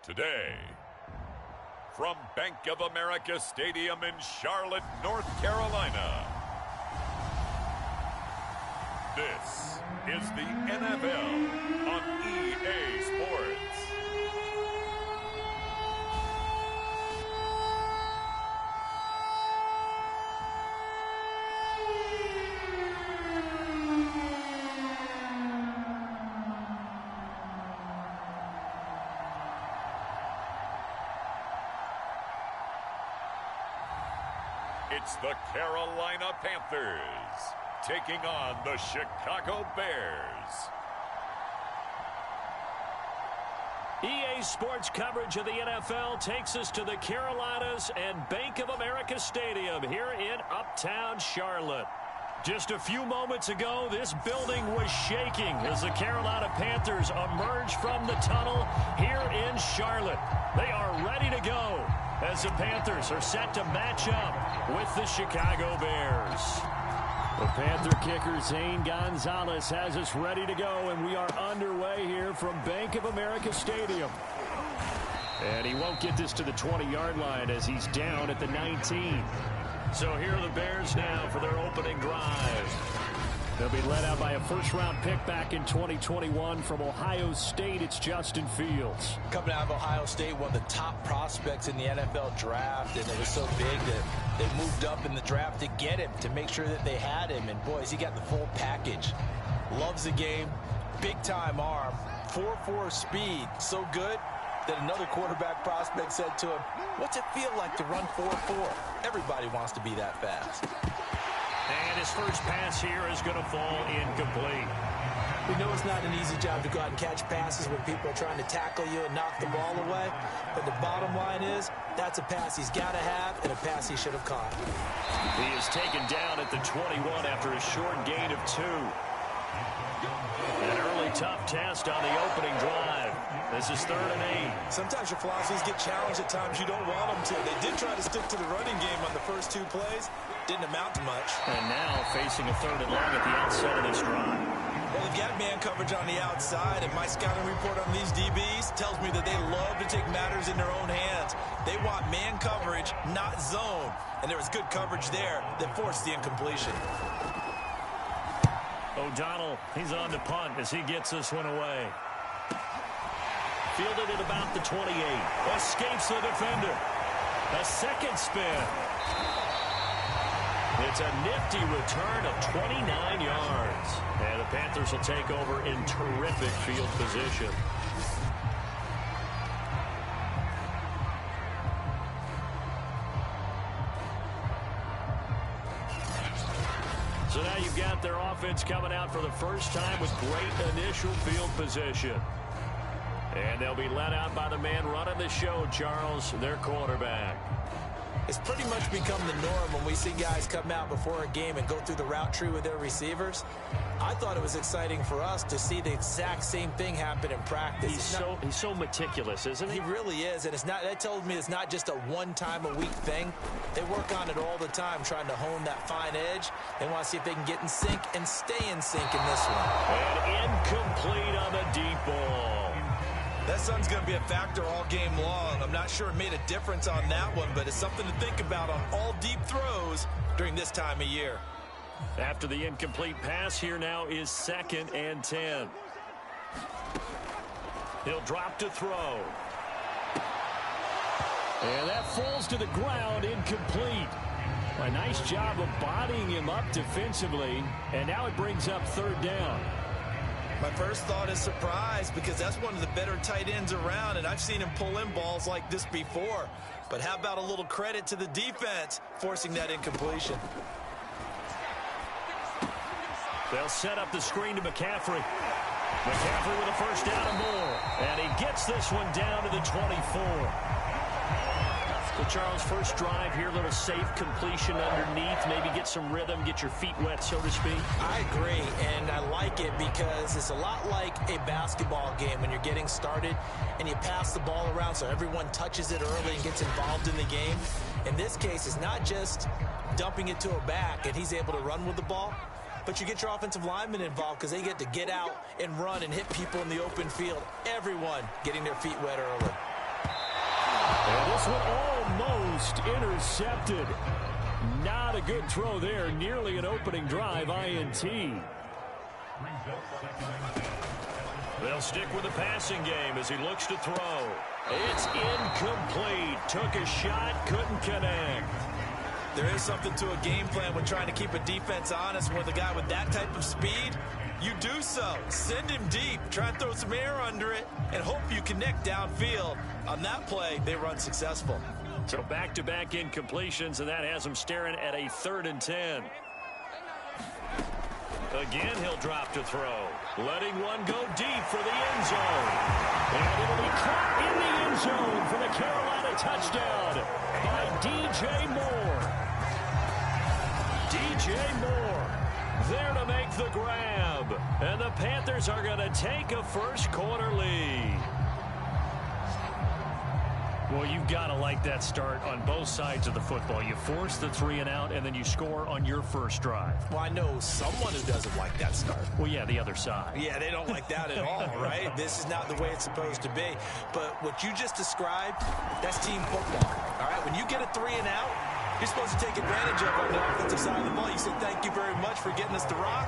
Today, from Bank of America Stadium in Charlotte, North Carolina, this is the NFL on EA Sports. It's the Carolina Panthers taking on the Chicago Bears. EA Sports coverage of the NFL takes us to the Carolinas and Bank of America Stadium here in Uptown Charlotte. Just a few moments ago, this building was shaking as the Carolina Panthers emerged from the tunnel here in Charlotte. They are ready to go as the Panthers are set to match up with the Chicago Bears. The Panther kicker, Zane Gonzalez, has us ready to go, and we are underway here from Bank of America Stadium. And he won't get this to the 20-yard line as he's down at the 19. So here are the Bears now for their opening drive. They'll be led out by a first-round pick back in 2021 from Ohio State. It's Justin Fields. Coming out of Ohio State, one of the top prospects in the NFL draft, and it was so big that they moved up in the draft to get him, to make sure that they had him. And, boys, he got the full package. Loves the game, big-time arm, 4.4 speed, so good that another quarterback prospect said to him, "What's it feel like to run 4.4? Everybody wants to be that fast." And his first pass here is going to fall incomplete. We know it's not an easy job to go out and catch passes when people are trying to tackle you and knock the ball away. But the bottom line is, that's a pass he's got to have and a pass he should have caught. He is taken down at the 21 after a short gain of 2. An early tough test on the opening drive. This is 3rd and 8. Sometimes your philosophies get challenged at times you don't want them to. They did try to stick to the running game on the first 2 plays. Didn't amount to much. And now facing a 3rd and long at the outset of this drive. Well, they've got man coverage on the outside, and my scouting report on these DBs tells me that they love to take matters in their own hands. They want man coverage, not zone. And there was good coverage there that forced the incompletion. O'Donnell, he's on to punt as he gets this one away. Fielded at about the 28. Escapes the defender. A second spin. It's a nifty return of 29 yards. And the Panthers will take over in terrific field position. So now you've got their offense coming out for the first time with great initial field position. And they'll be led out by the man running the show, Charles, their quarterback. It's pretty much become the norm when we see guys come out before a game and go through the route tree with their receivers. I thought it was exciting for us to see the exact same thing happen in practice. He's so meticulous, isn't he? He really is, and it's not. That told me it's not just a one-time-a-week thing. They work on it all the time, trying to hone that fine edge. They want to see if they can get in sync and stay in sync in this one. And incomplete on the deep ball. That sun's going to be a factor all game long. I'm not sure it made a difference on that one, but it's something to think about on all deep throws during this time of year. After the incomplete pass, here now is 2nd and 10. He'll drop to throw. And that falls to the ground, incomplete. A nice job of bodying him up defensively, and now it brings up 3rd down. My first thought is surprise, because that's one of the better tight ends around, and I've seen him pull in balls like this before. But how about a little credit to the defense forcing that incompletion? They'll set up the screen to McCaffrey. McCaffrey with a first down and more. And he gets this one down to the 24. So, Charles, first drive here, a little safe completion underneath. Maybe get some rhythm, get your feet wet, so to speak. I agree, and I like it because it's a lot like a basketball game when you're getting started and you pass the ball around so everyone touches it early and gets involved in the game. In this case, it's not just dumping it to a back and he's able to run with the ball, but you get your offensive linemen involved because they get to get out and run and hit people in the open field. Everyone getting their feet wet early. And this one almost intercepted. Not a good throw there. Nearly an opening drive INT. They'll stick with the passing game as he looks to throw. It's incomplete. Took a shot, couldn't connect. There is something to a game plan when trying to keep a defense honest. With a guy with that type of speed, you do so. Send him deep. Try and throw some air under it and hope you connect downfield. On that play, they were unsuccessful. So back-to-back incompletions, and that has him staring at a 3rd and 10. Again, he'll drop to throw. Letting one go deep for the end zone. And it'll be caught in the end zone for the Carolina touchdown by DJ Moore. DJ Moore there to make the grab. And the Panthers are going to take a first-quarter lead. Well, you've got to like that start on both sides of the football. You force the 3-and-out, and then you score on your first drive. Well, I know someone who doesn't like that start. Well, yeah, the other side. Yeah, they don't like that at all, right? This is not the way it's supposed to be. But what you just described, that's team football. All right, when you get a 3-and-out, you're supposed to take advantage of it on the offensive side of the ball. You say, thank you very much for getting us the rock.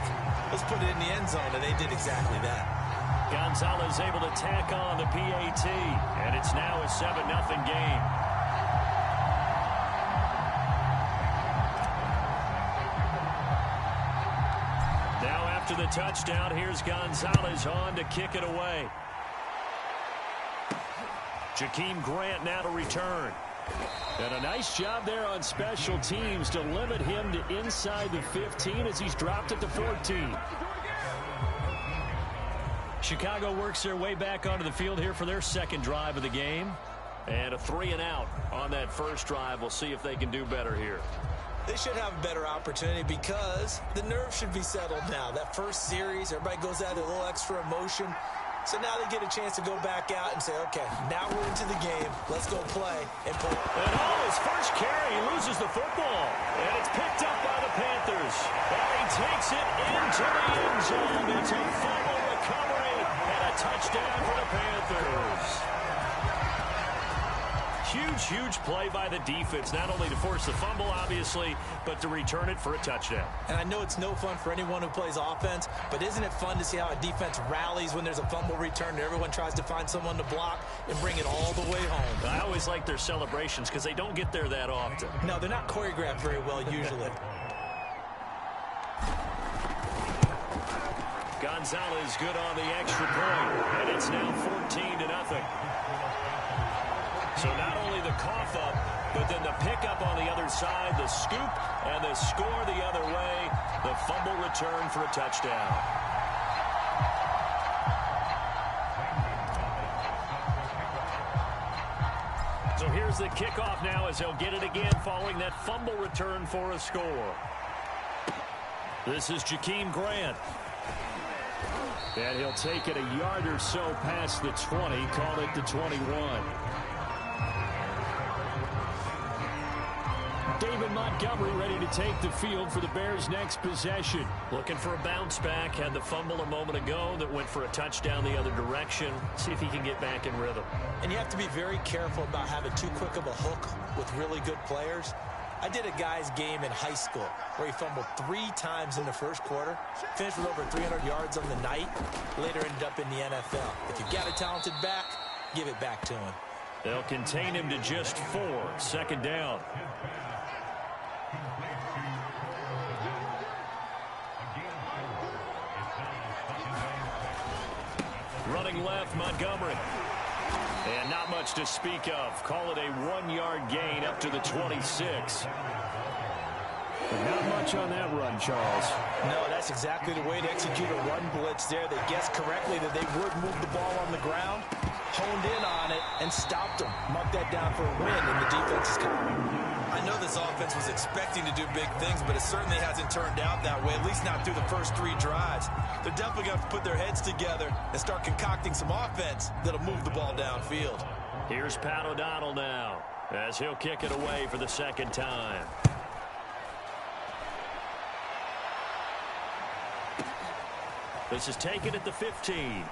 Let's put it in the end zone, and they did exactly that. Gonzalez able to tack on the PAT, and it's now a 7-0 game. Now after the touchdown, here's Gonzalez on to kick it away. Jakeem Grant now to return. And a nice job there on special teams to limit him to inside the 15 as he's dropped at the 14. Chicago works their way back onto the field here for their second drive of the game. And a 3-and-out on that first drive. We'll see if they can do better here. They should have a better opportunity because the nerves should be settled now. That first series, everybody goes out with a little extra emotion. So now they get a chance to go back out and say, okay, now we're into the game. Let's go play. And his first carry, he loses the football. And it's picked up by the Panthers. And he takes it into the end zone. It's a fumble recovery and a touchdown for the Panthers. Huge play by the defense, not only to force the fumble, obviously, but to return it for a touchdown. And I know it's no fun for anyone who plays offense, but isn't it fun to see how a defense rallies when there's a fumble return and everyone tries to find someone to block and bring it all the way home? I always like their celebrations because they don't get there that often. No, they're not choreographed very well usually. Gonzalez good on the extra point, and it's now 14-0. So not only the cough up, but then the pickup on the other side, the scoop, and the score the other way. The fumble return for a touchdown. So here's the kickoff now as they'll get it again following that fumble return for a score. This is Jakeem Grant. And he'll take it a yard or so past the 20, call it the 21. David Montgomery ready to take the field for the Bears' next possession. Looking for a bounce back. Had the fumble a moment ago that went for a touchdown the other direction. See if he can get back in rhythm. And you have to be very careful about having too quick of a hook with really good players. I did a guy's game in high school where he fumbled 3 times in the first quarter, finished with over 300 yards on the night, later ended up in the NFL. If you've got a talented back, give it back to him. They'll contain him to just 4. Second down. Running left, Montgomery. And not much to speak of. Call it a 1-yard gain up to the 26. Not much on that run, Charles. No, that's exactly the way to execute a run blitz there. They guessed correctly that they would move the ball on the ground, honed in on it, and stopped them. Mark that down for a win in the defense's column. I know this offense was expecting to do big things, but it certainly hasn't turned out that way, at least not through the first 3 drives. They're definitely going to have to put their heads together and start concocting some offense that'll move the ball downfield. Here's Pat O'Donnell now as he'll kick it away for the second time. This is taken at the 15.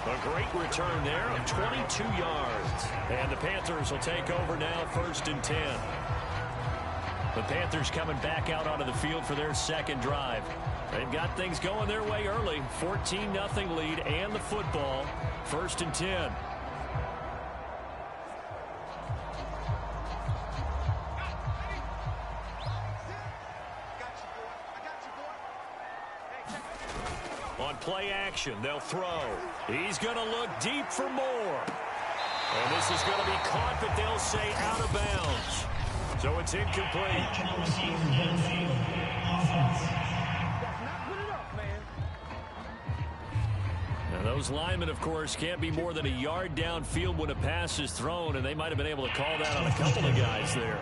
A great return there of 22 yards. And the Panthers will take over now, 1st and 10. The Panthers coming back out onto the field for their second drive. They've got things going their way early. 14-0 lead and the football. 1st and 10. On play action, they'll throw. He's going to look deep for more. And this is going to be caught, but they'll say out of bounds. So it's incomplete. Now those linemen, of course, can't be more than a yard downfield when a pass is thrown, and they might have been able to call that on a couple of guys there.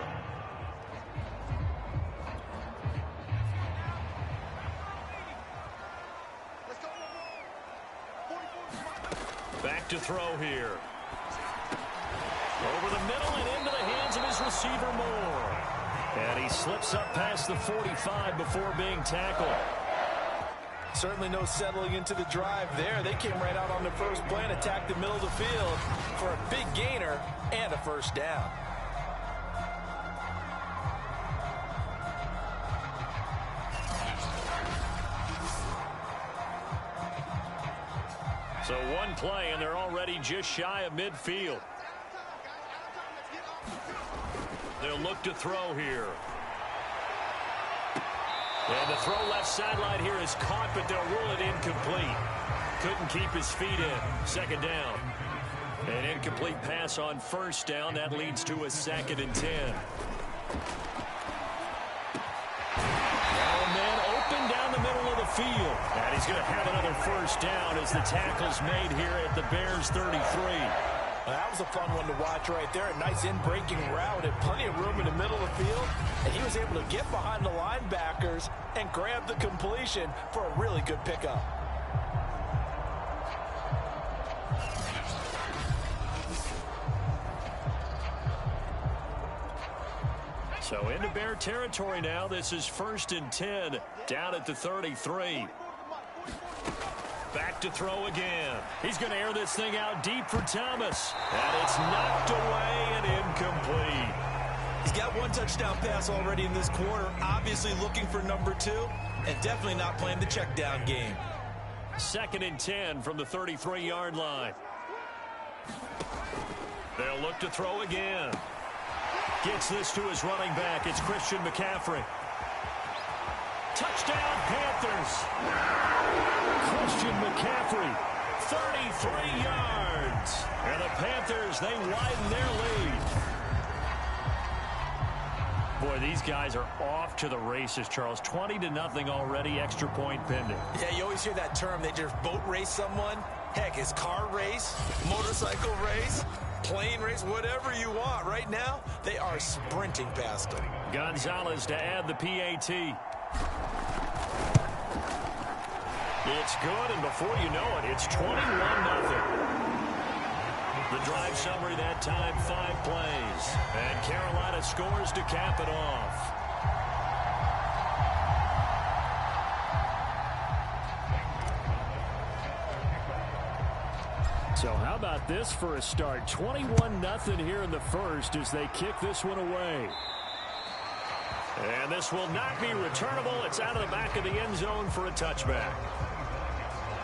Back to throw here. Over the middle and into the hands of his receiver Moore. And he slips up past the 45 before being tackled. Certainly no settling into the drive there. They came right out on the first play and attacked the middle of the field for a big gainer and a first down. So one play, and they're already just shy of midfield. They'll look to throw here. And the throw left sideline here is caught, but they'll rule it incomplete. Couldn't keep his feet in. 2nd down. An incomplete pass on 1st down. That leads to a 2nd and 10. Man open down the middle of the field. And he's going to have another 1st down as the tackle's made here at the Bears 33. That was a fun one to watch right there. A nice in-breaking route and plenty of room in the middle of the field. And he was able to get behind the linebackers and grab the completion for a really good pickup. So into Bear territory now. This is 1st and 10 down at the 33. Back to throw again. He's going to air this thing out deep for Thomas. And it's knocked away and incomplete. He's got one touchdown pass already in this quarter. Obviously looking for number 2 and definitely not playing the check down game. 2nd and 10 from the 33-yard line. They'll look to throw again. Gets this to his running back. It's Christian McCaffrey. Touchdown, Panthers. Christian McCaffrey, 33 yards. And the Panthers, they widen their lead. Boy, these guys are off to the races, Charles. 20-0 already, extra point pending. Yeah, you always hear that term. They just boat race someone. Heck, it's car race, motorcycle race, plane race, whatever you want. Right now, they are sprinting past them. Gonzalez to add the PAT. It's good, and before you know it, it's 21-0. The drive summary that time, 5 plays. And Carolina scores to cap it off. So how about this for a start? 21-0 here in the first as they kick this one away. And this will not be returnable. It's out of the back of the end zone for a touchback.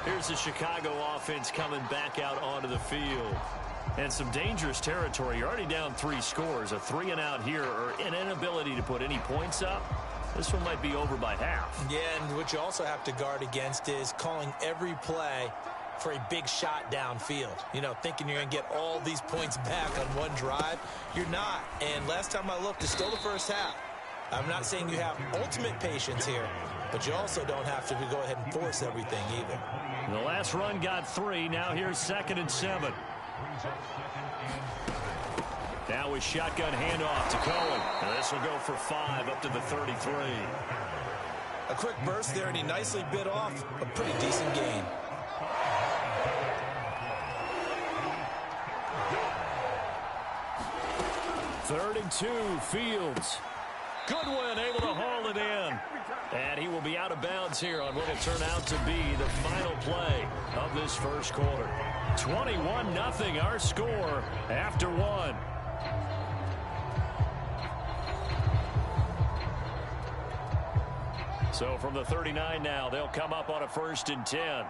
Here's the Chicago offense coming back out onto the field. And some dangerous territory. You're already down 3 scores. A 3-and-out here, or an inability to put any points up. This one might be over by half. Yeah, and what you also have to guard against is calling every play for a big shot downfield. You know, thinking you're going to get all these points back on one drive. You're not. And last time I looked, it's still the first half. I'm not saying you have ultimate patience here, but you also don't have to go ahead and force everything either. The last run got 3. Now here's 2nd and 7. Now with shotgun handoff to Cohen. Now this will go for 5 up to the 33. A quick burst there, and he nicely bit off a pretty decent gain. Third and 2, Fields. Goodwin able to haul it in. And he will be out of bounds here on what will turn out to be the final play of this first quarter. 21-0 our score after one. So from the 39 now, they'll come up on a 1st and 10.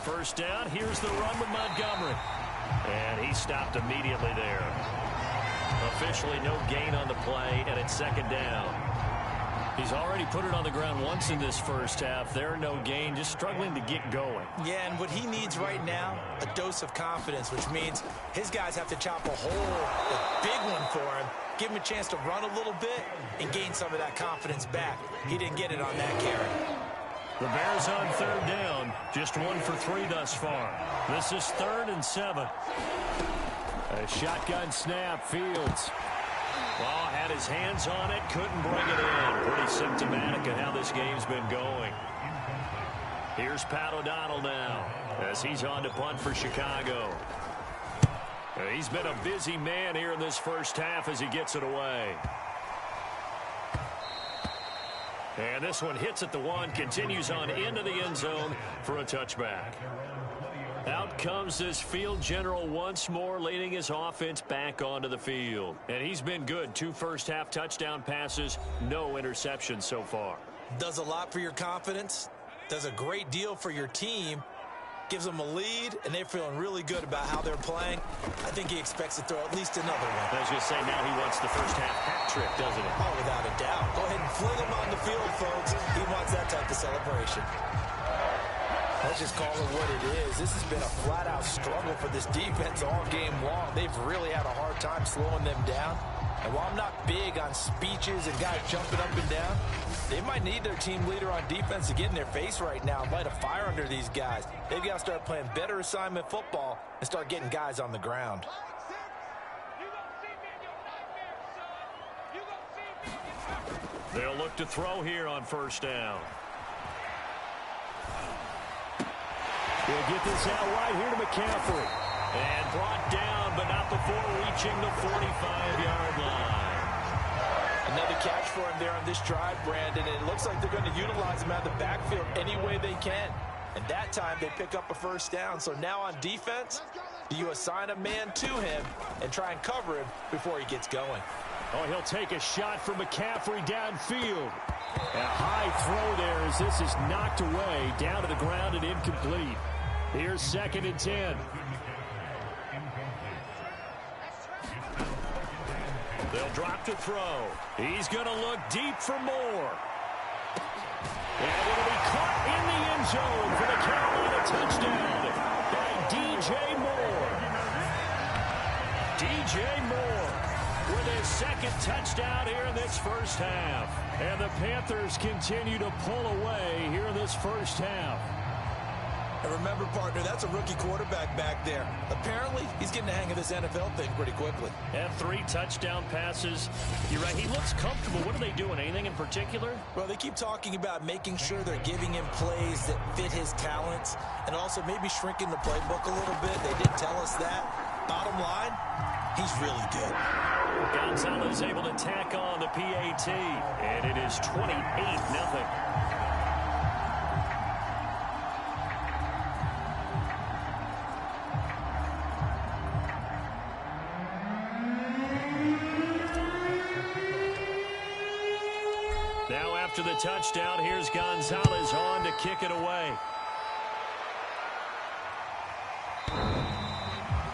First down, here's the run with Montgomery. And he stopped immediately there. Officially no gain on the play, and it's 2nd down. He's already put it on the ground once in this first half. There, no gain, just struggling to get going. Yeah, and what he needs right now, a dose of confidence, which means his guys have to chop a hole, a big one for him, give him a chance to run a little bit and gain some of that confidence back. He didn't get it on that carry. The Bears on 3rd down, just 1 for 3 thus far. This is 3rd and 7. A shotgun snap, Fields. Well, had his hands on it, couldn't bring it in. Pretty symptomatic of how this game's been going. Here's Pat O'Donnell now as he's on to punt for Chicago. He's been a busy man here in this first half as he gets it away. And this one hits at the 1, continues on into the end zone for a touchback. Out comes this field general once more, leading his offense back onto the field. And he's been good. 2 first-half touchdown passes, no interceptions so far. Does a lot for your confidence, does a great deal for your team, gives them a lead, and they're feeling really good about how they're playing. I think he expects to throw at least another one. I was going to say, now he wants the first-half hat trick, doesn't he? Oh, without a doubt. Go ahead and fling him on the field, folks. He wants that type of celebration. Let's just call it what it is. This has been a flat-out struggle for this defense all game long. They've really had a hard time slowing them down. And while I'm not big on speeches and guys jumping up and down, they might need their team leader on defense to get in their face right now and light a fire under these guys. They've got to start playing better assignment football and start getting guys on the ground. They'll look to throw here on 1st down. He'll get this out right here to McCaffrey. And brought down, but not before reaching the 45-yard line. Another catch for him there on this drive, Brandon. And it looks like they're going to utilize him out of the backfield any way they can. And that time they pick up a 1st down. So now on defense, do you assign a man to him and try and cover him before he gets going? Oh, he'll take a shot for McCaffrey downfield. A high throw there as this is knocked away, down to the ground and incomplete. Here's 2nd and 10. They'll drop to throw. He's going to look deep for more. And it'll be caught in the end zone for the Carolina touchdown by DJ Moore. DJ Moore with his 2nd touchdown here in this first half. And the Panthers continue to pull away here in this first half. And remember, partner, that's a rookie quarterback back there. Apparently, he's getting the hang of this NFL thing pretty quickly. And 3 touchdown passes. You're right, he looks comfortable. What are they doing? Anything in particular? Well, they keep talking about making sure they're giving him plays that fit his talents and also maybe shrinking the playbook a little bit. They did tell us that. Bottom line, he's really good. Gonzalez able to tack on the PAT, and it is 28-0. Now after the touchdown, here's Gonzalez on to kick it away.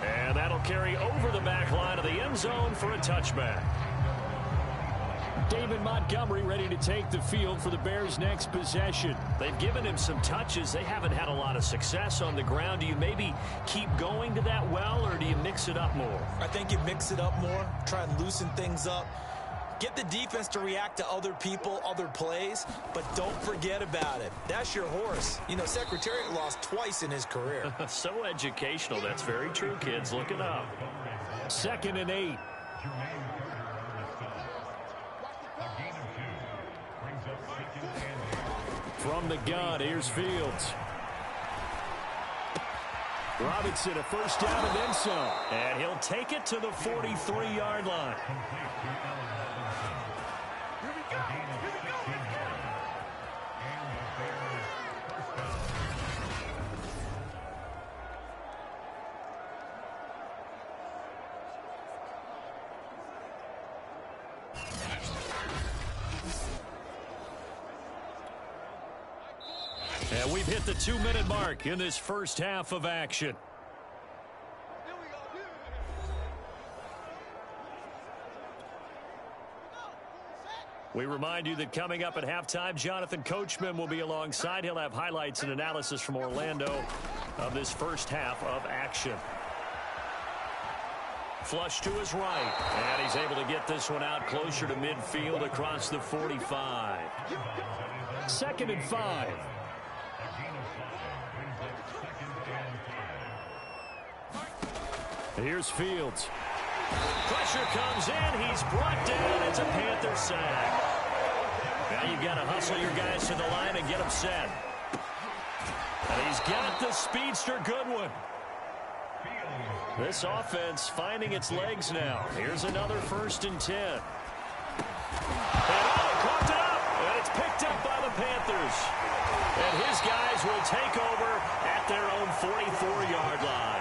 And that'll carry over the back line of the end zone for a touchback. David Montgomery ready to take the field for the Bears' next possession. They've given him some touches. They haven't had a lot of success on the ground. Do you maybe keep going to that well, or do you mix it up more? I think you mix it up more, try and loosen things up. Get the defense to react to other people, other plays, but don't forget about it. That's your horse. You know, Secretariat lost twice in his career. So educational. That's very true, kids. Look it up. 2nd and 8. From the gun, here's Fields. Robinson, a first down and then some. And he'll take it to the 43-yard line. And we've hit the 2-minute mark in this first half of action. We remind you that coming up at halftime, Jonathan Coachman will be alongside. He'll have highlights and analysis from Orlando of this first half of action. Flush to his right, and he's able to get this one out closer to midfield across the 45. 2nd and 5. Here's Fields. Pressure comes in. He's brought down. It's a Panther sack. Now you've got to hustle your guys to the line and get them set. And he's got the speedster Goodwin. This offense finding its legs now. Here's another 1st and 10. And caught it up. And it's picked up by the Panthers. And his guys will take over at their own 44-yard line.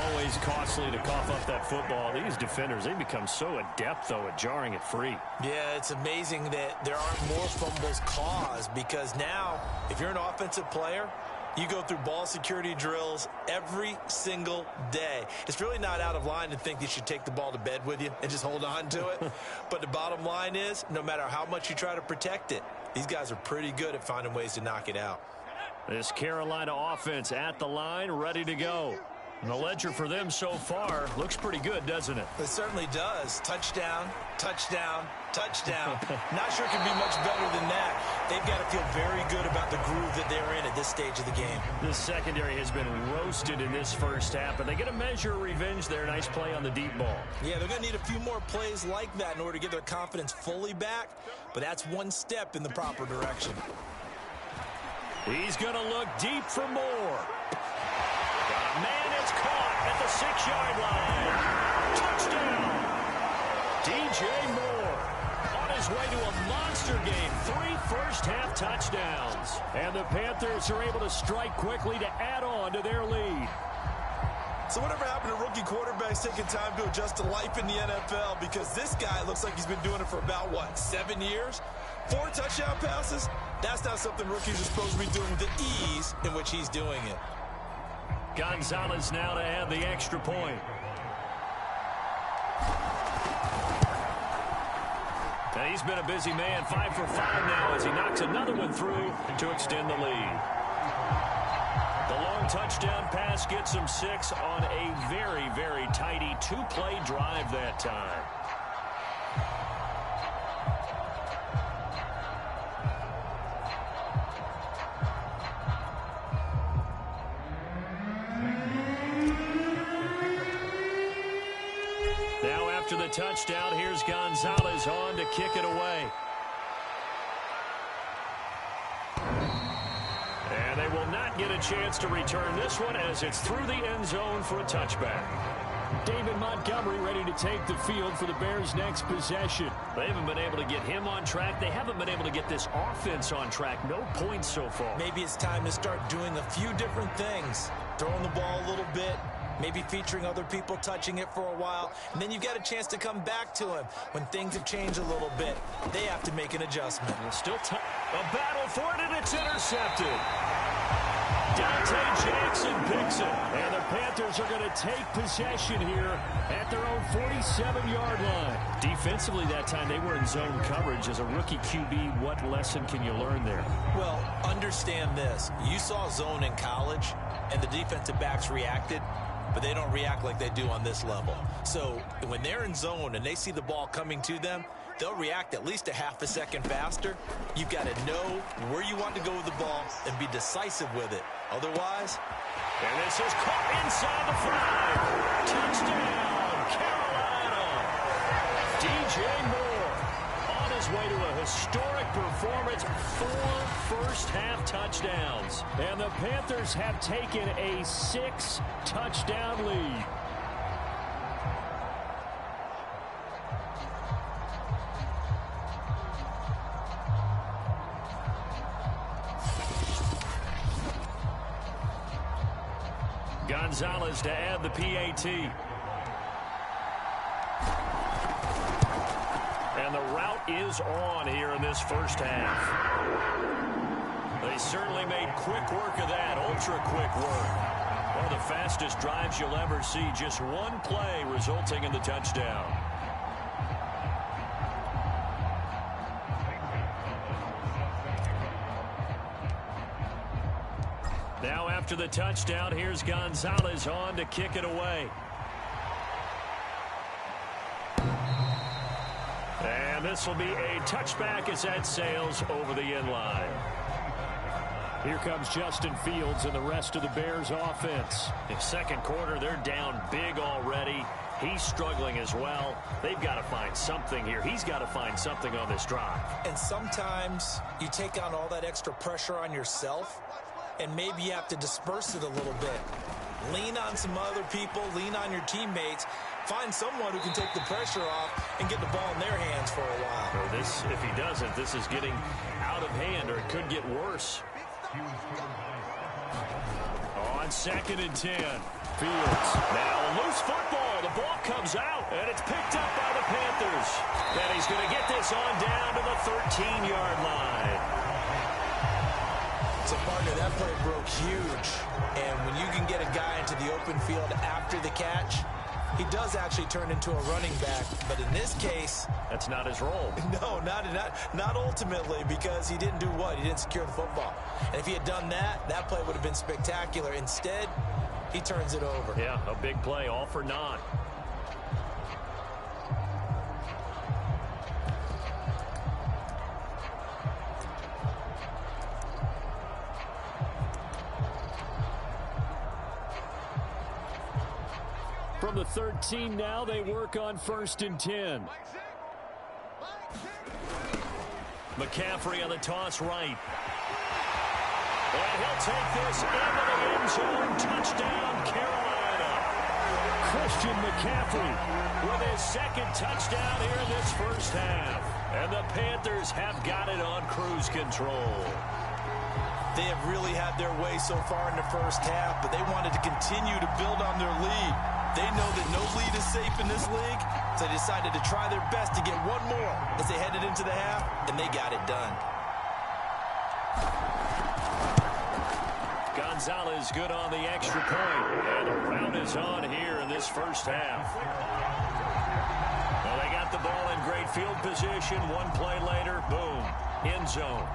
Always costly to cough up that football. These defenders, they become so adept, though, at jarring it free. Yeah, it's amazing that there aren't more fumbles caused, because now, if you're an offensive player, you go through ball security drills every single day. It's really not out of line to think you should take the ball to bed with you and just hold on to it. But the bottom line is, no matter how much you try to protect it, these guys are pretty good at finding ways to knock it out. This Carolina offense at the line, ready to go. And the ledger for them so far looks pretty good, doesn't it? It certainly does. Touchdown, touchdown, touchdown. Not sure it can be much better than that. They've got to feel very good about the groove that they're in at this stage of the game. This secondary has been roasted in this first half, but they get a measure of revenge there. Nice play on the deep ball. Yeah, they're going to need a few more plays like that in order to get their confidence fully back, but that's one step in the proper direction. He's going to look deep for more. Man, it's caught at the 6-yard line. Touchdown. DJ Moore on his way to a monster game. 3 first-half touchdowns. And the Panthers are able to strike quickly to add on to their lead. So whatever happened to rookie quarterbacks taking time to adjust to life in the NFL? Because this guy looks like he's been doing it for about, 7 years? 4 touchdown passes? That's not something rookies are supposed to be doing with the ease in which he's doing it. Gonzalez now to add the extra point. And he's been a busy man, 5 for 5 now as he knocks another one through to extend the lead. The long touchdown pass gets him 6 on a very, very tidy 2-play drive that time. After the touchdown, here's Gonzalez on to kick it away. And they will not get a chance to return this one as it's through the end zone for a touchback. David Montgomery ready to take the field for the Bears' next possession. They haven't been able to get him on track. They haven't been able to get this offense on track. No points so far. Maybe it's time to start doing a few different things. Throwing the ball a little bit. Maybe featuring other people touching it for a while. And then you've got a chance to come back to him when things have changed a little bit. They have to make an adjustment. Still a battle for it, and it's intercepted. Dante Jackson picks it. And the Panthers are going to take possession here at their own 47-yard line. Defensively that time, they were in zone coverage. As a rookie QB, what lesson can you learn there? Well, understand this. You saw zone in college, and the defensive backs reacted. But they don't react like they do on this level. So when they're in zone and they see the ball coming to them, they'll react at least a half a second faster. You've got to know where you want to go with the ball and be decisive with it. Otherwise, and this is caught inside the 5. Touchdown, Carolina. DJ Moore on his his way to a historic performance, 4 first-half touchdowns. And the Panthers have taken a 6-touchdown lead. Gonzalez to add the PAT. And the route is on here in this first half. They certainly made quick work of that, ultra-quick work. One of the fastest drives you'll ever see, just one play resulting in the touchdown. Now after the touchdown, here's Gonzalez on to kick it away. And this will be a touchback as that sails over the end line. Here comes Justin Fields and the rest of the Bears offense. In second quarter, they're down big already. He's struggling as well. They've got to find something here. He's got to find something on this drive. And sometimes you take on all that extra pressure on yourself, and maybe you have to disperse it a little bit. Lean on some other people, lean on your teammates, find someone who can take the pressure off and get the ball in their hands for a while. Or this, if he doesn't, this is getting out of hand, or it could get worse. On 2nd and 10, Fields. Now a loose football. The ball comes out, and it's picked up by the Panthers. And he's going to get this on down to the 13-yard line. So, partner, that play broke huge. And when you can get a guy into the open field after the catch, he does actually turn into a running back. But in this case, that's not his role. No, not ultimately, because he didn't do what? He didn't secure the football. And if he had done that, that play would have been spectacular. Instead, he turns it over. Yeah, a big play, all for naught. From the 13 now, they work on 1st and 10. McCaffrey on the toss right. And he'll take this into the end zone. Touchdown, Carolina. Christian McCaffrey with his 2nd touchdown here in this first half. And the Panthers have got it on cruise control. They have really had their way so far in the first half, but they wanted to continue to build on their lead. They know that no lead is safe in this league, so they decided to try their best to get one more as they headed into the half, and they got it done. Gonzalez good on the extra point, and the route is on here in this first half. Well, they got the ball in great field position. One play later, boom, end zone.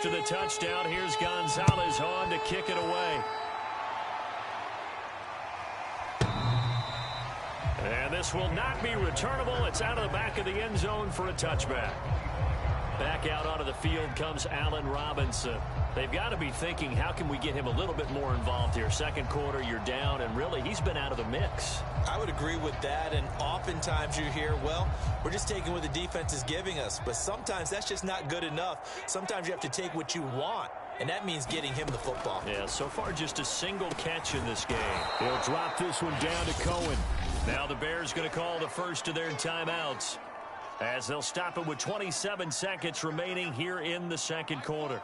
After the touchdown, here's Gonzalez on to kick it away. And this will not be returnable. It's out of the back of the end zone for a touchback. Back out onto the field comes Allen Robinson. They've got to be thinking, how can we get him a little bit more involved here? Second quarter, you're down, and really, he's been out of the mix. I would agree with that, and oftentimes you hear, well, we're just taking what the defense is giving us. But sometimes that's just not good enough. Sometimes you have to take what you want, and that means getting him the football. Yeah, so far just a single catch in this game. They'll drop this one down to Cohen. Now the Bears going to call the first of their timeouts, as they'll stop it with 27 seconds remaining here in the second quarter.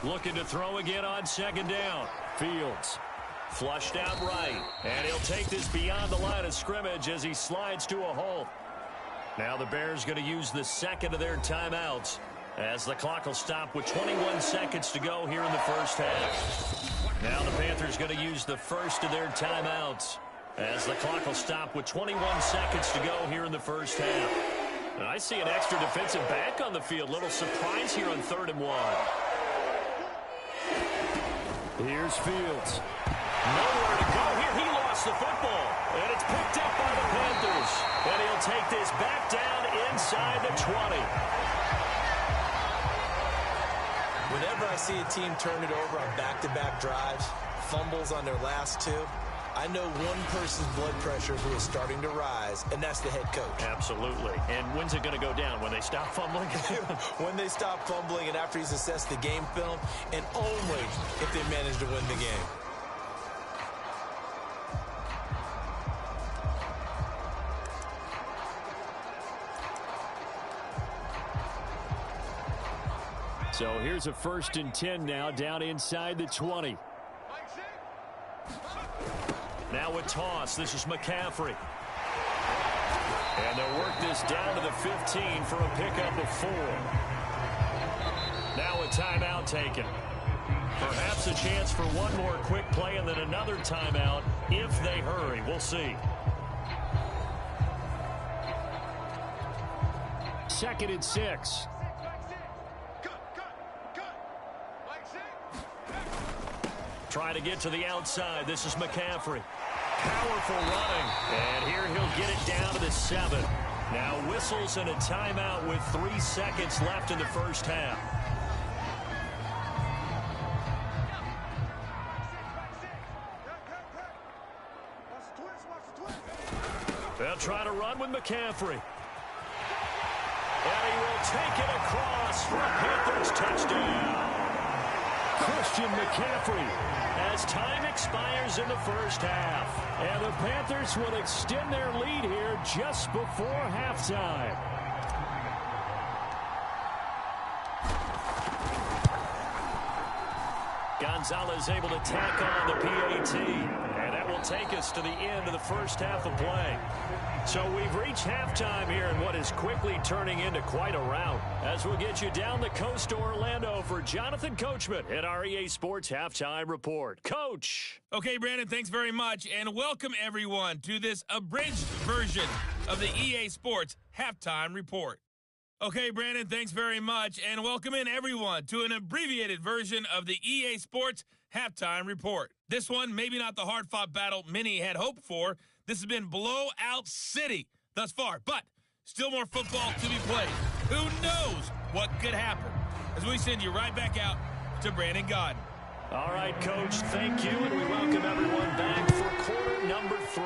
Looking to throw again on 2nd down. Fields flushed out right, and he'll take this beyond the line of scrimmage as he slides to a halt. Now the Bears going to use the 2nd of their timeouts, as the clock will stop with 21 seconds to go here in the first half. Now the Panthers going to use the 1st of their timeouts, as the clock will stop with 21 seconds to go here in the first half. And I see an extra defensive back on the field. Little surprise here on 3rd and 1. Here's Fields. Nowhere to go here. He lost lost the football, and it's picked up by the Panthers. And he'll take this back down inside the 20. Whenever I see a team turn it over on back-to-back drives, fumbles on their last two, I know one person's blood pressure who is starting to rise, and that's the head coach. Absolutely. And when's it going to go down? When they stop fumbling? When they stop fumbling and after he's assessed the game film, and only if they manage to win the game. So here's a 1st and 10 now, down inside the 20. Now a toss. This is McCaffrey. And they'll work this down to the 15 for a pickup of 4. Now a timeout taken. Perhaps a chance for one more quick play and then another timeout if they hurry. We'll see. 2nd and 6. Try to get to the outside. This is McCaffrey. Powerful running. And here he'll get it down to the 7. Now whistles and a timeout with 3 seconds left in the first half. They'll try to run with McCaffrey. And he will take it across for a Panthers touchdown. Christian McCaffrey as time expires in the first half. And the Panthers will extend their lead here just before halftime. Gonzalez able to tack on the PAT. And that will take us to the end of the first half of play. So we've reached halftime here in what is quickly turning into quite a rout. As we'll get you down the coast to Orlando for Jonathan Coachman at our EA Sports Halftime Report. Coach. Okay, Brandon, thanks very much. And welcome, everyone, to this abridged version of the EA Sports Halftime Report. Okay, Brandon, thanks very much. And welcome in, everyone, to an abbreviated version of the EA Sports Halftime Report. This one, maybe not the hard-fought battle many had hoped for. This has been blowout city thus far, but still more football to be played. Who knows what could happen? As we send you right back out to Brandon Gaudin. All right, Coach, thank you, and we welcome everyone back for quarter number 3.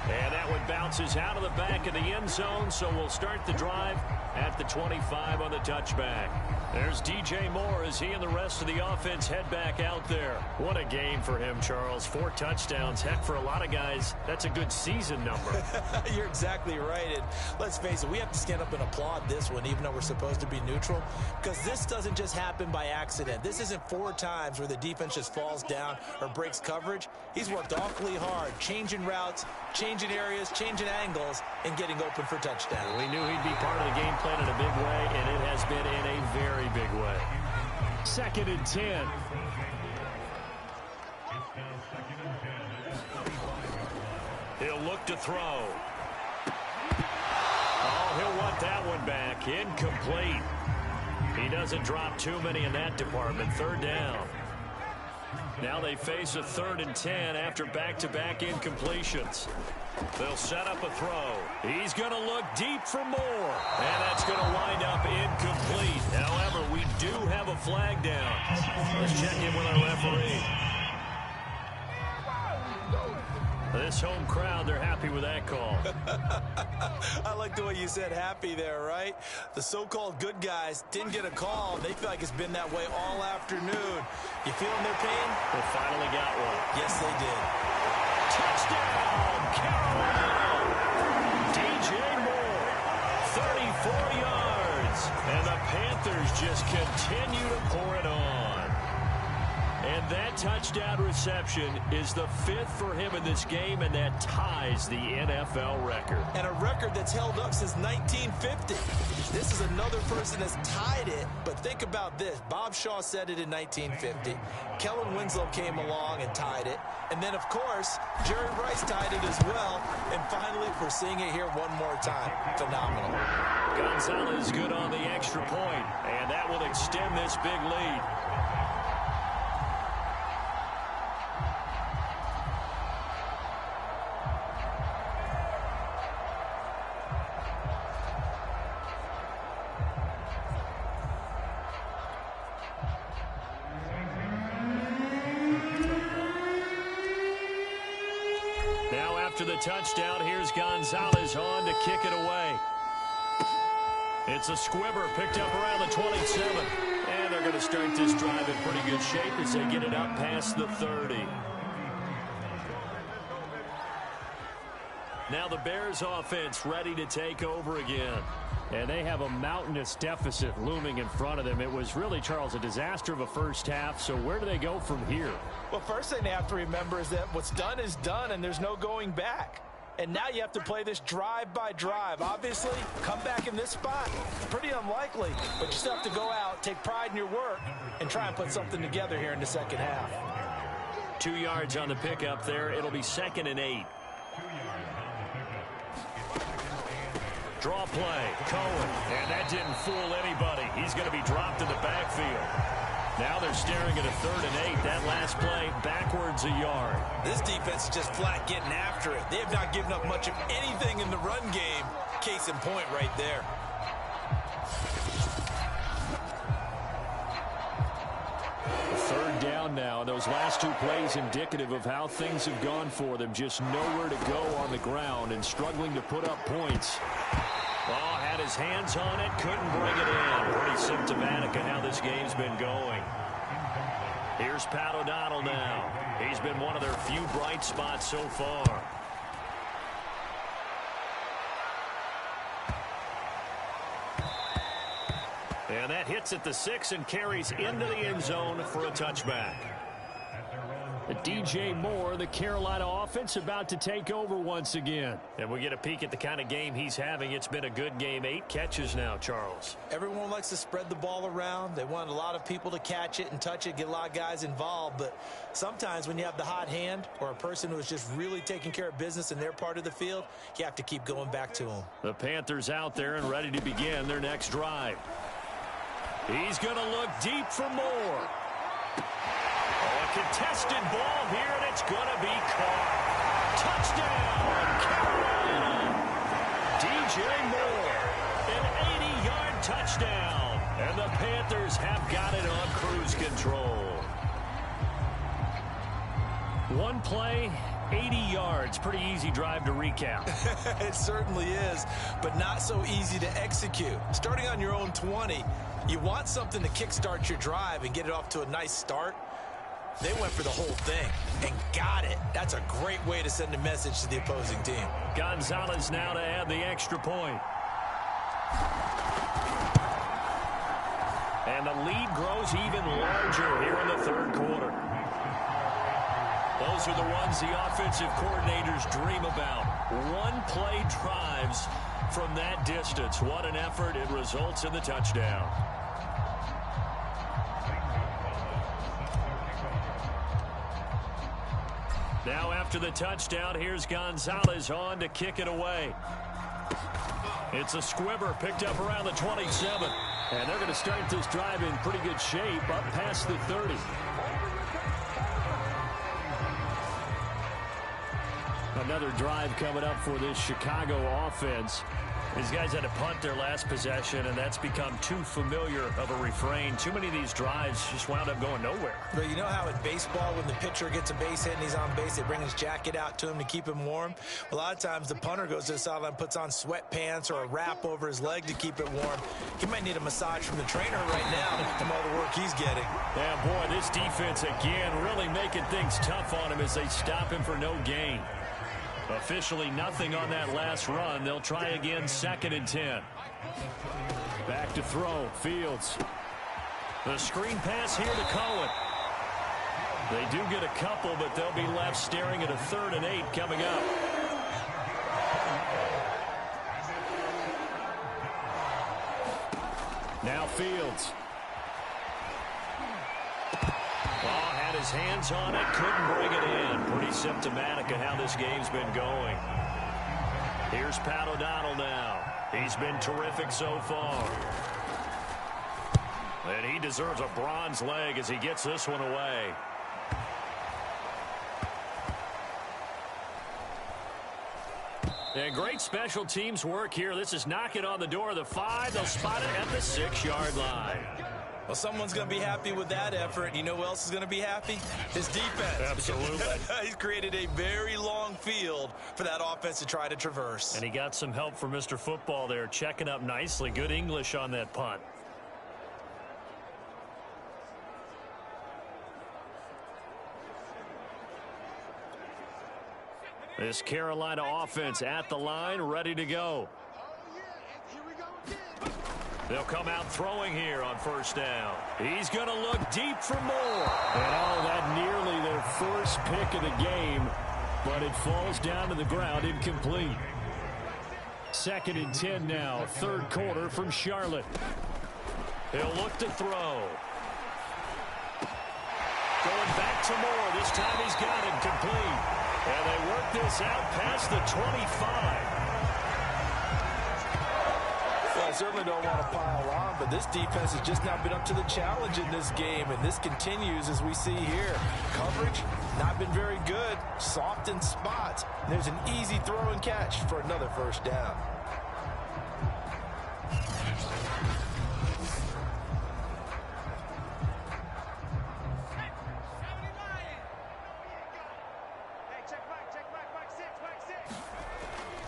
And that one bounces out of the back of the end zone, so we'll start the drive at the 25 on the touchback. There's DJ Moore as he and the rest of the offense head back out there. What a game for him, Charles. 4 touchdowns. Heck, for a lot of guys, that's a good season number. You're exactly right. And let's face it, we have to stand up and applaud this one, even though we're supposed to be neutral, because this doesn't just happen by accident. This isn't 4 times where the defense just falls down or breaks coverage. He's worked awfully hard, changing routes, changing areas, changing angles, and getting open for touchdowns. We knew he'd be part of the game plan in a big way, and it has been in a very big way. 2nd and 10. He'll look to throw. Oh, he'll want that one back. Incomplete. He doesn't drop too many in that department. 3rd down. Now they face a 3rd and 10 after back-to-back incompletions. They'll set up a throw. He's going to look deep for more. And that's going to wind up incomplete. However, we do have a flag down. Let's check in with our referee. This home crowd, they're happy with that call. I like the way you said happy there, right? The so-called good guys didn't get a call. They feel like it's been that way all afternoon. You feeling their pain? They finally got one. Yes, they did. Touchdown, Carolina! DJ Moore, 34 yards. And the Panthers just continue to pour it on. And that touchdown reception is the 5th for him in this game, and that ties the NFL record. And a record that's held up since 1950. This is another person that's tied it, but think about this. Bob Shaw said it in 1950. Kellen Winslow came along and tied it. And then, of course, Jerry Rice tied it as well. And finally, we're seeing it here one more time. Phenomenal. Gonzalez good on the extra point, and that will extend this big lead. after the touchdown, here's Gonzalez on to kick it away. It's a squibber picked up around the 27. And they're going to start this drive in pretty good shape as they get it up past the 30. Now the Bears offense ready to take over again. And they have a mountainous deficit looming in front of them. It was really, Charles, a disaster of a first half. So where do they go from here? Well, first thing they have to remember is that what's done is done, and there's no going back. And now you have to play this drive by drive. Obviously, come back in this spot, pretty unlikely. But you still have to go out, take pride in your work, and try and put something together here in the second half. 2 yards on the pickup there. It'll be 2nd and 8. Draw play, Cohen, and that didn't fool anybody. He's going to be dropped in the backfield. Now they're staring at a 3rd and 8. That last play, backwards a yard. This defense is just flat getting after it. They have not given up much of anything in the run game. Case in point right there. Third down now. Those last 2 plays indicative of how things have gone for them. Just nowhere to go on the ground and struggling to put up points. Oh, had his hands on it, couldn't bring it in. Pretty symptomatic of how this game's been going. Here's Pat O'Donnell now. He's been one of their few bright spots so far. And that hits at the 6 and carries into the end zone for a touchback. DJ Moore, the Carolina offense, about to take over once again. And we get a peek at the kind of game he's having. It's been a good game. 8 catches now, Charles. Everyone likes to spread the ball around. They want a lot of people to catch it and touch it, get a lot of guys involved. But sometimes when you have the hot hand or a person who is just really taking care of business in their part of the field, you have to keep going back to them. The Panthers out there and ready to begin their next drive. He's going to look deep for Moore. A contested ball here, and it's going to be caught. Touchdown, Carolina. DJ Moore, an 80-yard touchdown. And the Panthers have got it on cruise control. One play, 80 yards. Pretty easy drive to recap. It certainly is, but not so easy to execute. Starting on your own 20, you want something to kickstart your drive and get it off to a nice start. They went for the whole thing and got it. That's a great way to send a message to the opposing team. Gonzalez now to add the extra point. And the lead grows even larger here in the 3rd quarter. Those are the ones the offensive coordinators dream about. One-play drives from that distance. What an effort. It results in the touchdown. Now after the touchdown, here's Gonzalez on to kick it away. It's a squibber picked up around the 27. And they're going to start this drive in pretty good shape up past the 30. Another drive coming up for this Chicago offense. These guys had to punt their last possession, and that's become too familiar of a refrain. Too many of these drives just wound up going nowhere. But you know how in baseball, when the pitcher gets a base hit and he's on base, they bring his jacket out to him to keep him warm? A lot of times the punter goes to the sideline, puts on sweatpants or a wrap over his leg to keep it warm. He might need a massage from the trainer right now from all the work he's getting. Yeah, boy, this defense again really making things tough on him as they stop him for no gain. Officially nothing on that last run. They'll try again, 2nd and 10. Back to throw, Fields. The screen pass here to Cohen. They do get a couple, but they'll be left staring at a 3rd and 8 coming up. Now Fields. His hands on it, couldn't bring it in. Pretty symptomatic of how this game's been going. Here's Pat O'Donnell now. He's been terrific so far. And he deserves a bronze leg as he gets this one away. And great special teams work here. This is knocking on the door of the 5. They'll spot it at the 6-yard line. Well, someone's going to be happy with that effort. You know who else is going to be happy? His defense. Absolutely. He's created a very long field for that offense to try to traverse. And he got some help from Mr. Football there, checking up nicely. Good English on that punt. This Carolina offense at the line, ready to go. They'll come out throwing here on first down. He's going to look deep for more. And that nearly their first pick of the game, but it falls down to the ground incomplete. 2nd and 10 now, 3rd quarter from Charlotte. He'll look to throw. Going back to Moore. This time he's got it complete. And they work this out past the 25. Well, I certainly don't want to pile on, but this defense has just not been up to the challenge in this game, and this continues as we see here. Coverage, not been very good. Soft in spots. There's an easy throw and catch for another first down.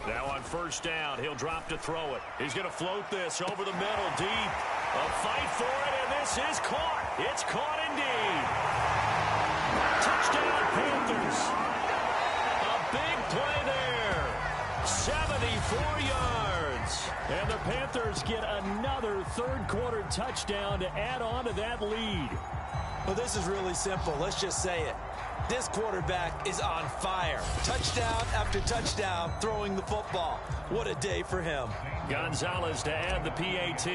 Now on first down, he'll drop to throw it. He's going to float this over the middle, deep. A fight for it, and this is caught. It's caught indeed. Touchdown, Panthers. A big play there. 74 yards. And the Panthers get another 3rd quarter touchdown to add on to that lead. Well, this is really simple. Let's just say it. This quarterback is on fire. Touchdown after touchdown throwing the football. What a day for him. Gonzalez to add the PAT.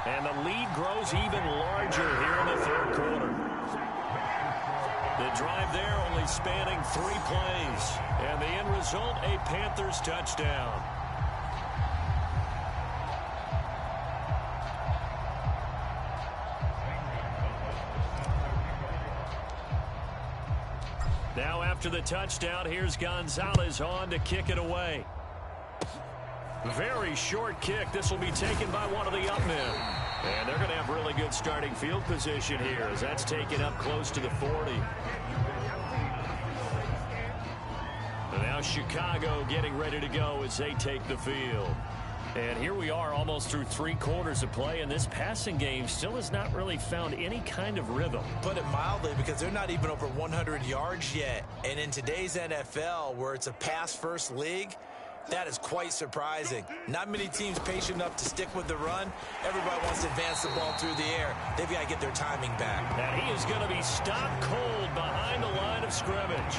And the lead grows even larger here in the 3rd quarter. The drive there only spanning 3 plays. And the end result, a Panthers touchdown. Now after the touchdown, here's Gonzalez on to kick it away. Very short kick. This will be taken by one of the up men. And they're going to have really good starting field position here as that's taken up close to the 40. And now Chicago getting ready to go as they take the field. And here we are almost through 3 quarters of play, and this passing game still has not really found any kind of rhythm. Put it mildly, because they're not even over 100 yards yet. And in today's NFL, where it's a pass-first league, that is quite surprising. Not many teams patient enough to stick with the run. Everybody wants to advance the ball through the air. They've got to get their timing back. And he is going to be stopped cold behind the line of scrimmage.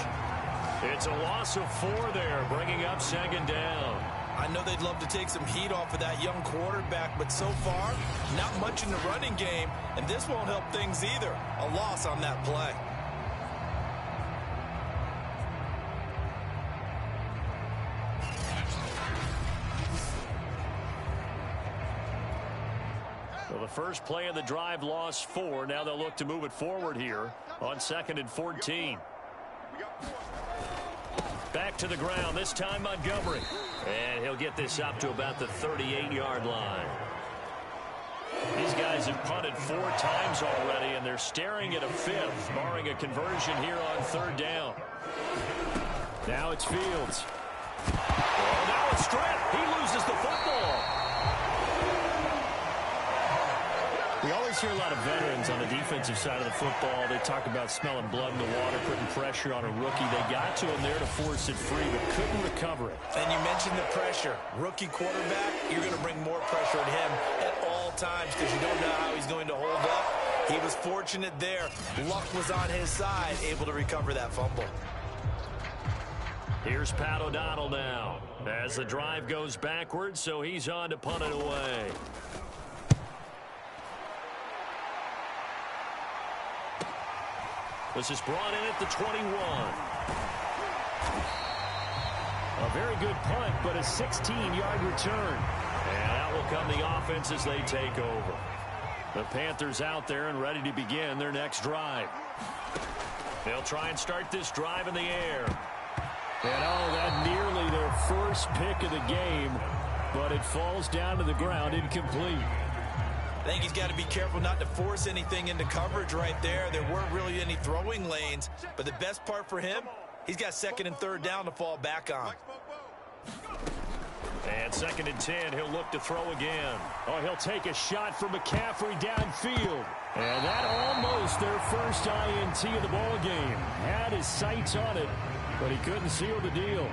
It's a loss of 4 there, bringing up 2nd down. I know they'd love to take some heat off of that young quarterback, but so far, not much in the running game, and this won't help things either. A loss on that play. Well, the first play of the drive lost 4. Now they'll look to move it forward here on 2nd and 14. Back to the ground, this time Montgomery. And he'll get this up to about the 38-yard line. These guys have punted 4 times already, and they're staring at a 5th, barring a conversion here on 3rd down. Now it's Fields. Oh, now it's stripped. He loses the football. We always hear a lot of veterans on the defensive side of the football. They talk about smelling blood in the water, putting pressure on a rookie. They got to him there to force it free, but couldn't recover it. And you mentioned the pressure. Rookie quarterback, you're going to bring more pressure at him at all times because you don't know how he's going to hold up. He was fortunate there. Luck was on his side, able to recover that fumble. Here's Pat O'Donnell now as the drive goes backwards, so he's on to punt it away. This is brought in at the 21. A very good punt, but a 16-yard return. And out will come the offense as they take over. The Panthers out there and ready to begin their next drive. They'll try and start this drive in the air. And that nearly their first pick of the game, but it falls down to the ground incomplete. I think he's got to be careful not to force anything into coverage right there. There weren't really any throwing lanes, but the best part for him, he's got 2nd and 3rd down to fall back on. And 2nd and 10, he'll look to throw again. Oh, he'll take a shot for McCaffrey downfield. And that almost their first INT of the ball game. Had his sights on it, but he couldn't seal the deal.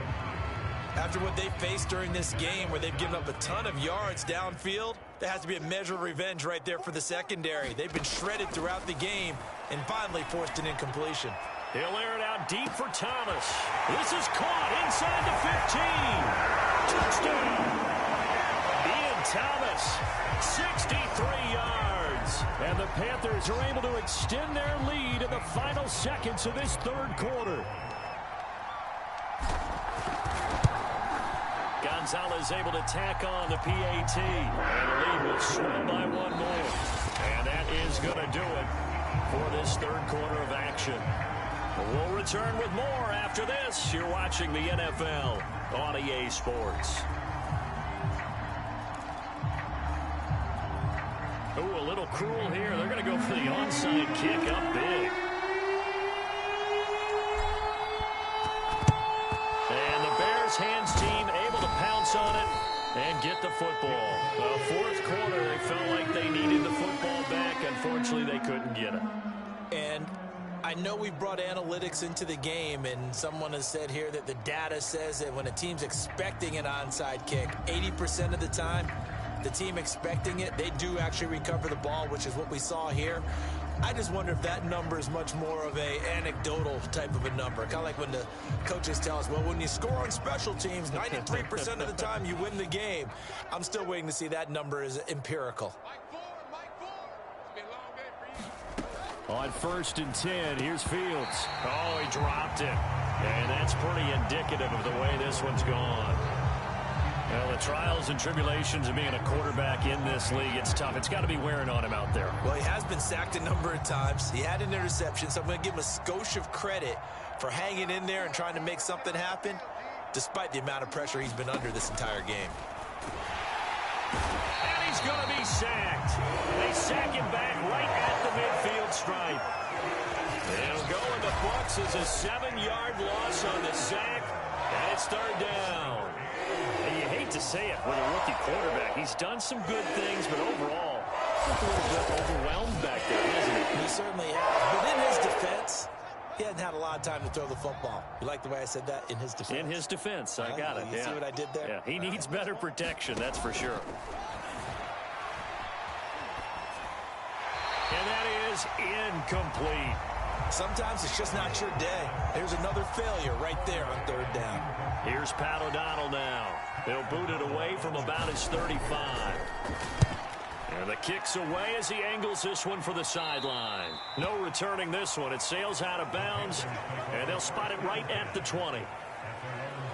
After what they faced during this game where they've given up a ton of yards downfield, there has to be a measure of revenge right there for the secondary. They've been shredded throughout the game and finally forced an incompletion. He'll air it out deep for Thomas. This is caught inside the 15. Touchdown. Ian Thomas, 63 yards. And the Panthers are able to extend their lead in the final seconds of this 3rd quarter. Gonzalez able to tack on the PAT. And the lead will swim by 1 more. And that is going to do it for this 3rd quarter of action. We'll return with more after this. You're watching the NFL on EA Sports. Ooh, a little cruel here. They're going to go for the onside kick up big. And the Bears hands team able to pounce on it and get the football. The 4th quarter, they felt like they needed the football back. Unfortunately, they couldn't get it. And I know we brought analytics into the game, and someone has said here that the data says that when a team's expecting an onside kick, 80% of the time, the team expecting it, they do actually recover the ball, which is what we saw here. I just wonder if that number is much more of a anecdotal type of a number. Kind of like when the coaches tell us, well, when you score on special teams, 93% of the time you win the game. I'm still waiting to see that number is empirical. On 1st and 10, here's Fields. Oh, he dropped it. And that's pretty indicative of the way this one's gone. Well, the trials and tribulations of being a quarterback in this league, it's tough. It's got to be wearing on him out there. Well, he has been sacked a number of times. He had an interception, so I'm going to give him a skosh of credit for hanging in there and trying to make something happen, despite the amount of pressure he's been under this entire game. And he's going to be sacked. They sack him back right at the midfield stripe. It'll go in the books as a 7-yard loss on the sack, and it's 3rd down. And you hate to say it with a rookie quarterback. He's done some good things, but overall, he's a little bit overwhelmed back there, isn't he? He certainly has. But in his defense, he hasn't had a lot of time to throw the football. You like the way I said that? In his defense. In his defense. I got it. You see what I did there? Yeah, he needs better protection, that's for sure. And that is incomplete. Sometimes it's just not your day. There's another failure right there on 3rd down. Here's Pat O'Donnell now. He'll boot it away from about his 35. And the kick's away as he angles this one for the sideline. No returning this one. It sails out of bounds, and they'll spot it right at the 20.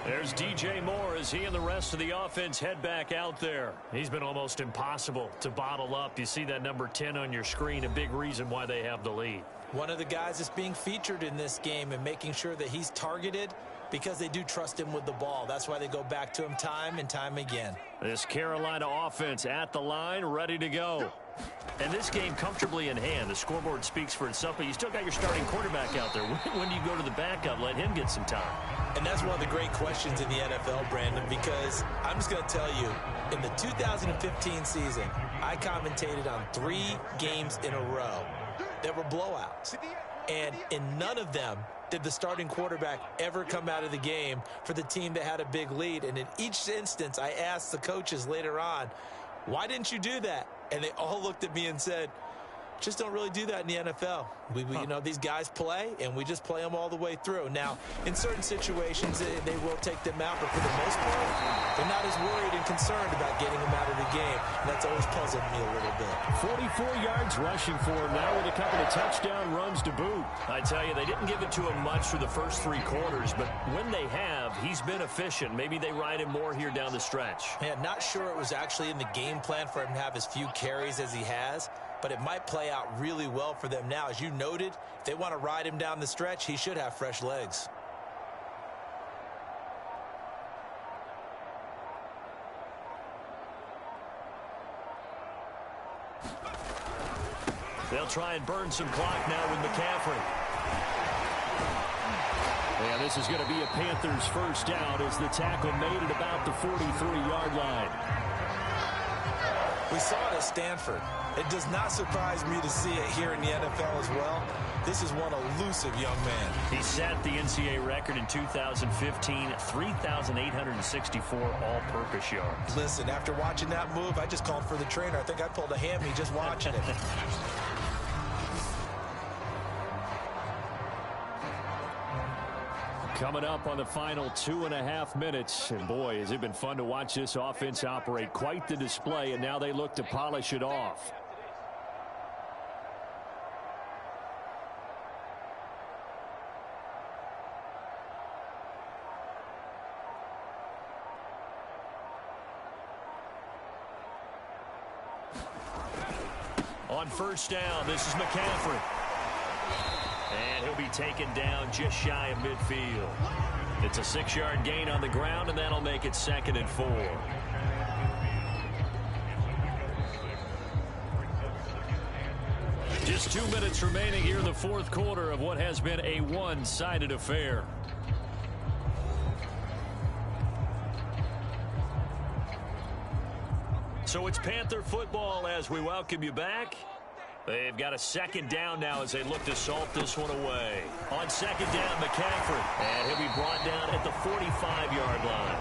There's DJ Moore as he and the rest of the offense head back out there. He's been almost impossible to bottle up. You see that number 10 on your screen, a big reason why they have the lead. One of the guys that's being featured in this game and making sure that he's targeted because they do trust him with the ball. That's why they go back to him time and time again. This Carolina offense at the line, ready to go. And this game comfortably in hand. The scoreboard speaks for itself, but you still got your starting quarterback out there. When do you go to the backup? Let him get some time. And that's one of the great questions in the NFL, Brandon, because I'm just going to tell you, in the 2015 season, I commentated on 3 games in a row that were blowouts. And in none of them did the starting quarterback ever come out of the game for the team that had a big lead. And in each instance, I asked the coaches later on, why didn't you do that? And they all looked at me and said, just don't really do that in the NFL. You know, these guys play, and we just play them all the way through. Now, in certain situations, they will take them out, but for the most part, they're not as worried and concerned about getting them out of the game. And that's always puzzled me a little bit. 44 yards rushing for him now with a couple of touchdown runs to boot. I tell you, they didn't give it to him much through the first 3 quarters, but when they have, he's been efficient. Maybe they ride him more here down the stretch. Yeah, not sure it was actually in the game plan for him to have as few carries as he has, but it might play out really well for them now. As you noted, if they want to ride him down the stretch, he should have fresh legs. They'll try and burn some clock now with McCaffrey. And this is going to be a Panthers first down as the tackle made it about the 43-yard line. We saw it at Stanford. It does not surprise me to see it here in the NFL as well. This is one elusive young man. He set the NCAA record in 2015, 3,864 all-purpose yards. Listen, after watching that move, I just called for the trainer. I think I pulled a hammy just watching it. Coming up on the final 2.5 minutes. And boy, has it been fun to watch this offense operate. Quite the display, and now they look to polish it off. On first down, this is McCaffrey. And he'll be taken down just shy of midfield. It's a 6-yard gain on the ground, and that'll make it 2nd and 4. Just 2 minutes remaining here in the fourth quarter of what has been a one-sided affair. So it's Panther football as we welcome you back. They've got a second down now as they look to salt this one away. On second down, McCaffrey. And he'll be brought down at the 45-yard line.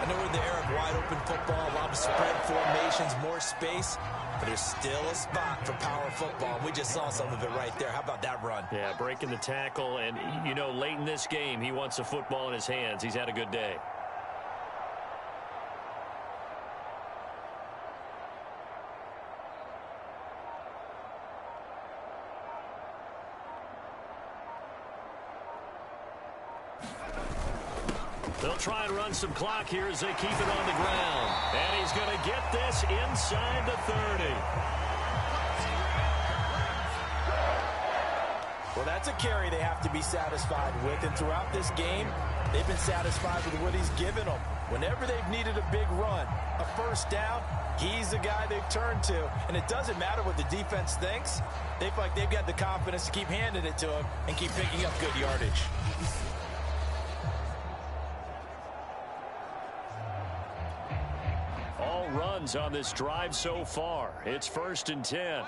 I know we're in the era of wide-open football, a lot of spread formations, more space, but there's still a spot for power football. We just saw some of it right there. How about that run? Yeah, breaking the tackle. And, you know, late in this game, he wants the football in his hands. He's had a good day. They'll try and run some clock here as they keep it on the ground. And he's going to get this inside the 30. Well, that's a carry they have to be satisfied with. And throughout this game, they've been satisfied with what he's given them. Whenever they've needed a big run, a first down, he's the guy they've turned to. And it doesn't matter what the defense thinks. They feel like they've got the confidence to keep handing it to him and keep picking up good yardage. All runs on this drive so far. It's 1st and 10.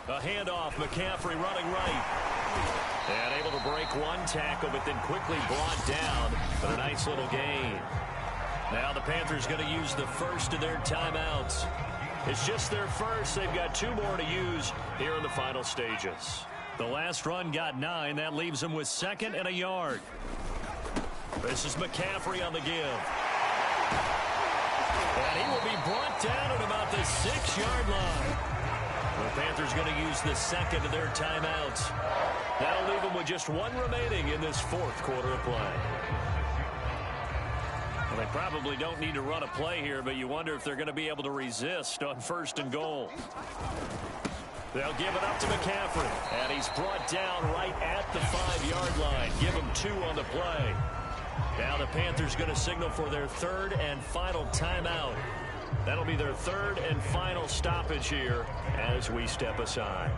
A handoff, McCaffrey running right. And able to break one tackle, but then quickly brought down. But a nice little gain. Now the Panthers going to use the first of their timeouts. It's just their first. They've got 2 more to use here in the final stages. The last run got 9. That leaves them with 2nd and a yard. This is McCaffrey on the give. And he will be brought down at about the 6-yard line. The Panthers going to use the second of their timeouts. That'll leave them with just 1 remaining in this fourth quarter of play. Well, they probably don't need to run a play here, but you wonder if they're going to be able to resist on 1st and goal. They'll give it up to McCaffrey, and he's brought down right at the 5-yard line. Give him 2 on the play. Now the Panthers going to signal for their 3rd and final timeout. That'll be their 3rd and final stoppage here as we step aside.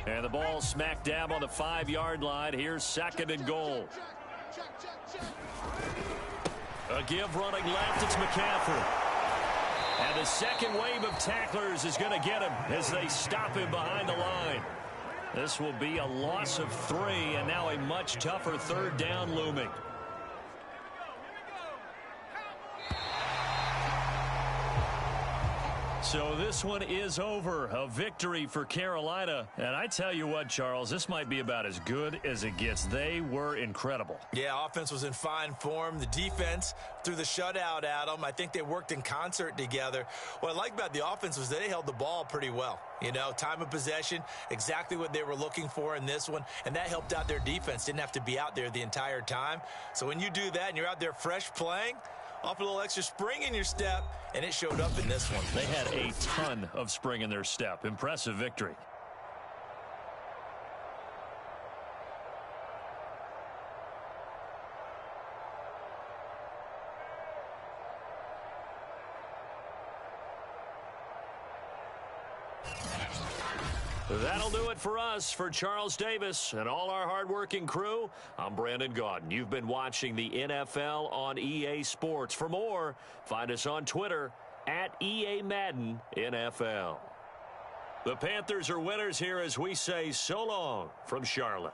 And the ball smack dab on the 5-yard line. Here's 2nd and goal. A give running left. It's McCaffrey. And the second wave of tacklers is going to get him as they stop him behind the line. This will be a loss of 3, and now a much tougher 3rd down looming. So this one is over. A victory for Carolina. And I tell you what, Charles, this might be about as good as it gets. They were incredible. Yeah, offense was in fine form. The defense threw the shutout at them. I think they worked in concert together. What I like about the offense was they held the ball pretty well. You know, time of possession, exactly what they were looking for in this one. And that helped out their defense. Didn't have to be out there the entire time. So when you do that and you're out there fresh playing, Off a little extra spring in your step, and it showed up in this one. They had a ton of spring in their step. Impressive victory. That'll do it for us. For Charles Davis and all our hardworking crew, I'm Brandon Gaudin. You've been watching the NFL on EA Sports. For more, find us on Twitter at EA Madden NFL. The Panthers are winners here as we say so long from Charlotte.